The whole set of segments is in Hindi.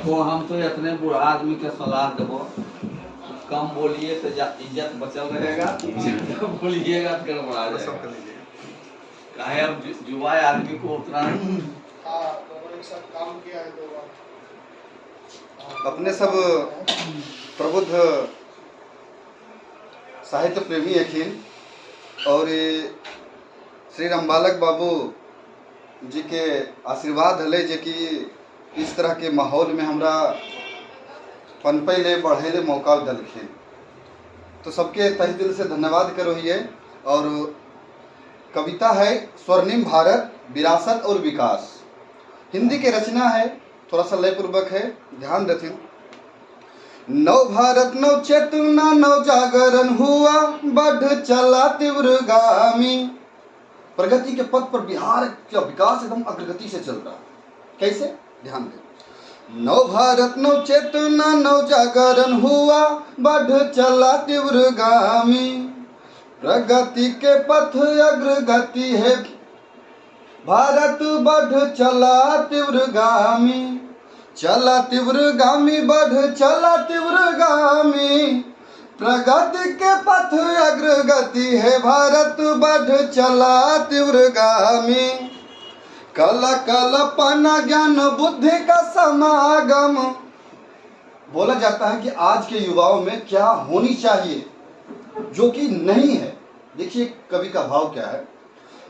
वो हम तो इतने बूढ़ा आदमी के सलाह देबो, कम बोलिए तो इज्जत बचल रहेगा, ज्यादा बोलिएगा तो गड़बड़ा जाएगा। काहे अब युवा आदमी को उतना काम किया है 2 बार। अपने सब प्रबुद्ध साहित्य प्रेमी अखिल और ये श्री रामबालक बाबू जी के आशीर्वाद हले जे कि इस तरह के माहौल में हमरा पनपे ले बढ़े ले मौका दलखिन, तो सबके तहे दिल से धन्यवाद करो ये। और कविता है स्वर्णिम भारत विरासत और विकास, हिंदी की रचना है, थोड़ा सा लयपूर्वक है, ध्यान रखें। नव भारत नव चेतना नव जागरण हुआ, बढ़ चला तीव्रगामी। प्रगति के पथ पर बिहार का विकास एकदम अग्रगति से चल रहा है। कैसे? ध्यान दें। नव भारत नव चेतना नव जागरण हुआ, बढ़ चला तीव्रगामी। प्रगति के पथ अग्रगति है भारत, बढ़ चला तीव्रगामी। चला तीव्रगामी बढ़ चला तीव्रगामी, प्रगति के पथ अग्रगति है भारत, बढ़ चला तीव्रगामी। कला कल्पना ज्ञान बुद्धि का समागम। बोला जाता है कि आज के युवाओं में क्या होनी चाहिए जो कि नहीं है। देखिए कवि का भाव क्या है।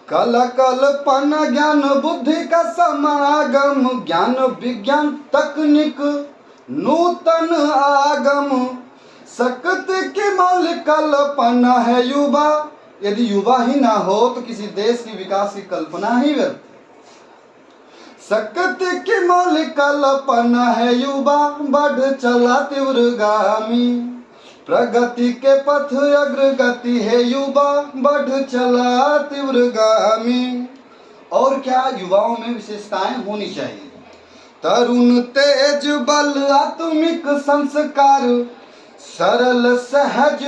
कला कल्पना ज्ञान बुद्धि का समागम, ज्ञान विज्ञान तकनीक नूतन आगम। शक्ति की मौलिक कल्पना है युवा, यदि युवा ही ना हो तो किसी देश की विकास की कल्पना ही व्यर्थ। शक्ति की मौलिक कल्पना है युवा, बढ़ चला तीव्रगामी। प्रगति के पथ अग्रगति है युवा, बढ़ चला तीव्रगामी। और क्या युवाओं में विशेषताएं होनी चाहिए। तरुण तेज बल आत्मिक संस्कार, सरल सहज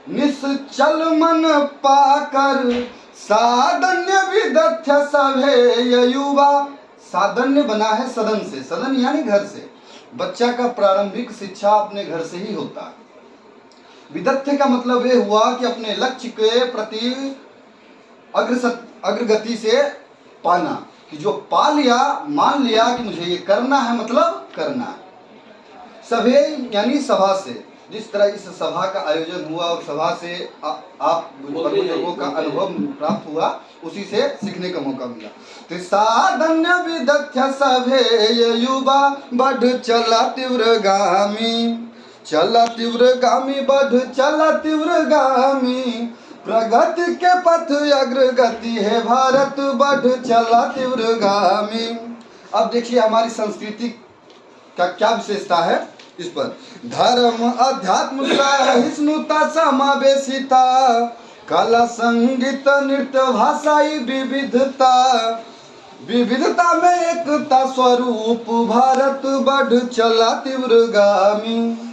निश्चल मन पाकर। साधन्य विदग्ध सभे युवा, साधन्य बना है सदन से, सदन यानी घर से। बच्चा का प्रारंभिक शिक्षा अपने घर से ही होता है। विदग्ध का मतलब ये हुआ कि अपने लक्ष्य के प्रति अग्रगति से पाना, कि जो पा लिया मान लिया कि मुझे ये करना है, मतलब करना है। सभे यानी सभा से, जिस तरह इस सभा का आयोजन हुआ और सभा से आप लोगों का अनुभव प्राप्त हुआ, उसी से सीखने का मौका मिला। तो साधन्य विदग्ध सभे युवा, बढ़ चला तीव्रगामी। चला तीव्रगामी बढ़ चला तीव्रगामी, प्रगति के पथ अग्रगति है भारत, बढ़ चला तीव्रगामी। अब देखिए हमारी संस्कृति का क्या विशेषता है इस पर। धर्म अध्यात्म सहिष्णुता समावेशिता, कला संगीत नृत्य भाषाई विविधता। विविधता में एकता स्वरूप भारत, बढ़ चला तीव्रगामी।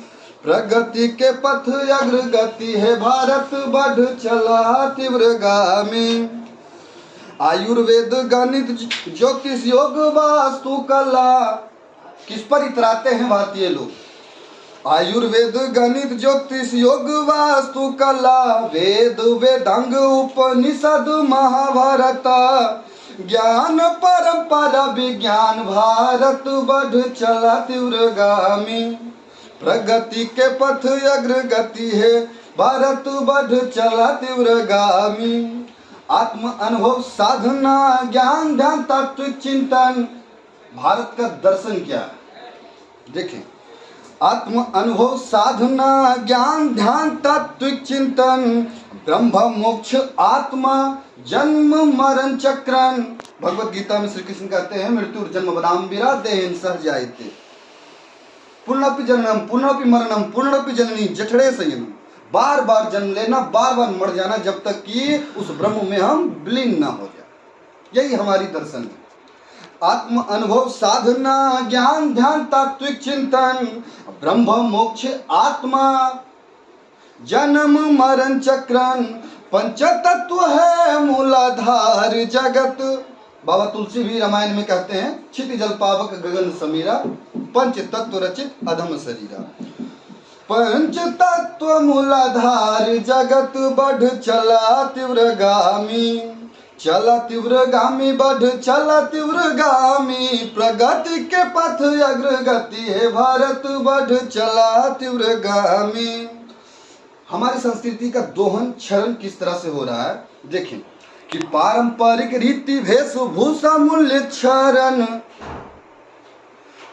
प्रगति के पथ अग्रगति है भारत, बढ़ चला तीव्रगामी। आयुर्वेद गणित ज्योतिष योग वास्तु कला, किस पर इतराते हैं भारतीय लोग। आयुर्वेद गणित ज्योतिष योग वास्तु कला, वेद वेदांग उपनिषद महाभारत। ज्ञान परंपरा विज्ञान भारत, बढ़ चला तीव्रगामी। प्रगति के पथ अग्रगति है भारत, बढ़ चला तीव्रगामी। आत्म अनुभव साधना ज्ञान ध्यान तात्विक चिंतन, भारत का दर्शन क्या है। देखें, आत्म अनुभव साधना ज्ञान ध्यान तात्विक चिंतन, ब्रह्म मोक्ष आत्मा जन्म मरण चक्रण। भगवत गीता में श्री कृष्ण कहते हैं मृत्यु जन्म बदाम्बिरा देहेन सह जायते, पुनरपि जननम पुनरपि मरणम पुनरपि जननी जठरे संयम। बार बार जन्म लेना, बार बार मर जाना, जब तक कि उस ब्रह्म में हम विलीन ना हो जाए। यही हमारी दर्शन है। आत्म अनुभव साधना ज्ञान ध्यान तात्विक चिंतन, ब्रह्म मोक्ष आत्मा जन्म मरण चक्रण। पंच तत्व है मूलाधार जगत, बाबा तुलसी भी रामायण में कहते हैं, क्षिति जल पावक गगन समीरा, पंच तत्व रचित अधम शरीरा। पंच तत्व मूलाधार जगत बढ़ चला तीव्रगामी, चला तीव्रगामी बढ़ चला तीव्रगामी, प्रगति के पथ अग्रगति है भारत बढ़ चला तीव्रगामी। हमारी संस्कृति का दोहन क्षरण किस तरह से हो रहा है देखें कि पारंपरिक रीति वेशभूषा मूल्य क्षरण,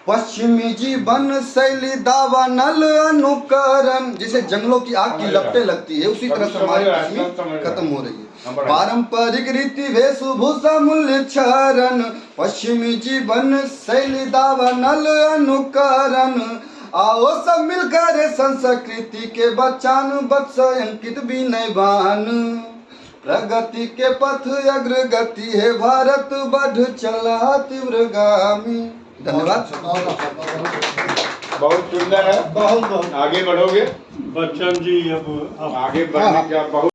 पश्चिमी जीवन शैली दावा नल अनुकरण, जैसे जंगलों की आग की लपटें लगती है उसी तरह से हमारी कश्मीर खत्म हो रही है। पारंपरिक रीति वेशभूषा मूल्य क्षरण, पश्चिमी जीवन शैली दावा नल अनुकरण, आओ सब मिलकर संस्कृति के बचान बत्स अंकित विनयवान, प्रगति के पथ अग्रगति है भारत बढ़ चला तीव्रगामी। धन्यवाद। बहुत सुंदर है, बहुत बहुत आगे बढ़ोगे बच्चन जी अब आगे बढ़ने का बहुत